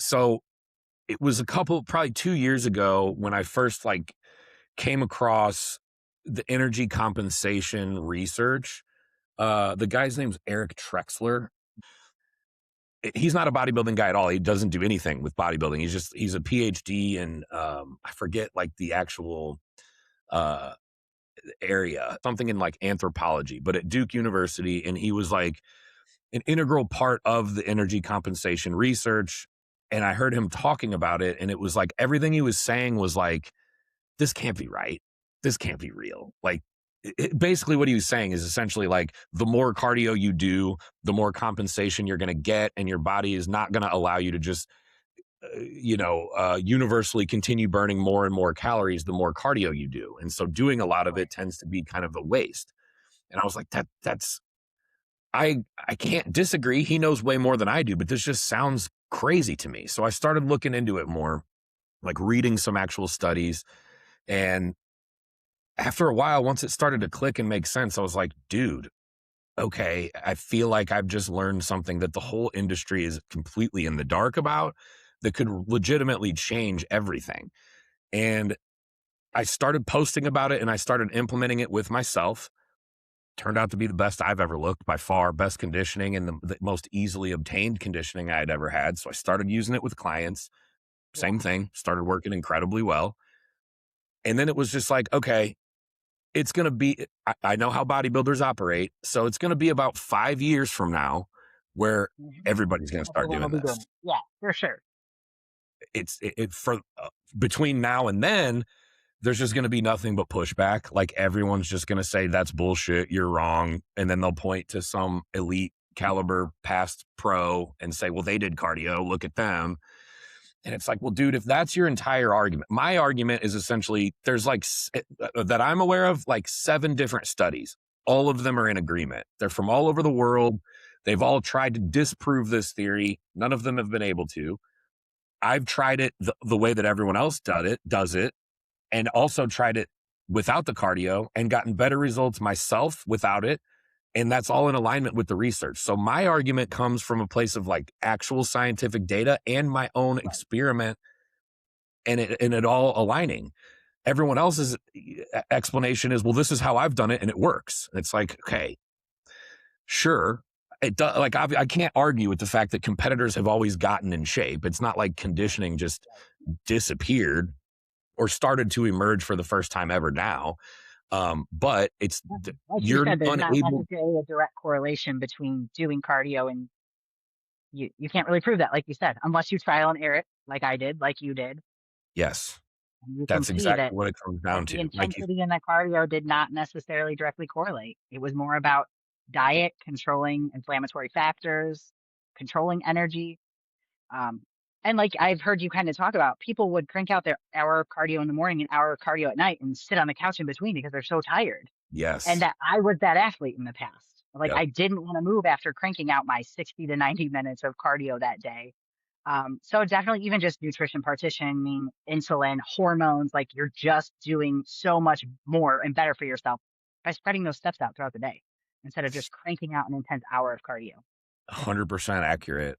So it was probably 2 years ago when I first like came across the energy compensation research. The guy's name's Eric Trexler. He's not a bodybuilding guy at all. He doesn't do anything with bodybuilding. He's a PhD in I forget like the actual uh area, something in like anthropology, but at Duke University. And he was like an integral part of the energy compensation research. And I heard him talking about it, and it was like everything he was saying was like, this can't be right. This can't be real. Like, basically, what he was saying is essentially like the more cardio you do, the more compensation you're going to get, and your body is not going to allow you to just, universally continue burning more and more calories the more cardio you do. And so doing a lot of it tends to be kind of a waste. And I was like, that's I can't disagree. He knows way more than I do, but this just sounds crazy to me. So I started looking into it more, like reading some actual studies. And after a while, once it started to click and make sense, I was like, dude, okay, I feel like I've just learned something that the whole industry is completely in the dark about that could legitimately change everything. And I started posting about it and I started implementing it with myself. Turned out to be the best I've ever looked by far, best conditioning and the most easily obtained conditioning I had ever had. So I started using it with clients. Same thing, started working incredibly well. And then it was just like, okay, it's going to be, I know how bodybuilders operate. So it's going to be about 5 years from now where everybody's going to start doing this. Yeah, for sure. For between now and then, there's just going to be nothing but pushback. Like everyone's just going to say, that's bullshit. You're wrong. And then they'll point to some elite caliber past pro and say, well, they did cardio. Look at them. And it's like, well, dude, if that's your entire argument, my argument is essentially there's like that I'm aware of like 7 different studies. All of them are in agreement. They're from all over the world. They've all tried to disprove this theory. None of them have been able to. I've tried it the way that everyone else does it, and also tried it without the cardio and gotten better results myself without it. And that's all in alignment with the research. So my argument comes from a place of like actual scientific data and my own experiment, and it all aligning. Everyone else's explanation is, well, this is how I've done it and it works. And it's like, okay, sure. It does, like I can't argue with the fact that competitors have always gotten in shape. It's not like conditioning just disappeared or started to emerge for the first time ever now. But it's Like you you're said, there's not unable. necessarily a direct correlation between doing cardio and you can't really prove that, like you said, unless you trial and error it, like I did, like you did. Yes, And you can that's see exactly that what it comes that down the to. Like you, intensity in the cardio did not necessarily directly correlate. It was more about diet, controlling inflammatory factors, controlling energy. Um, and like I've heard you kind of talk about, people would crank out their hour of cardio in the morning and hour of cardio at night and sit on the couch in between because they're so tired. And yes, that I was that athlete in the past. Like yep. I didn't want to move after cranking out my 60 to 90 minutes of cardio that day. So definitely even just nutrition partitioning, insulin, hormones, like you're just doing so much more and better for yourself by spreading those steps out throughout the day instead of just cranking out an intense hour of cardio. 100% accurate.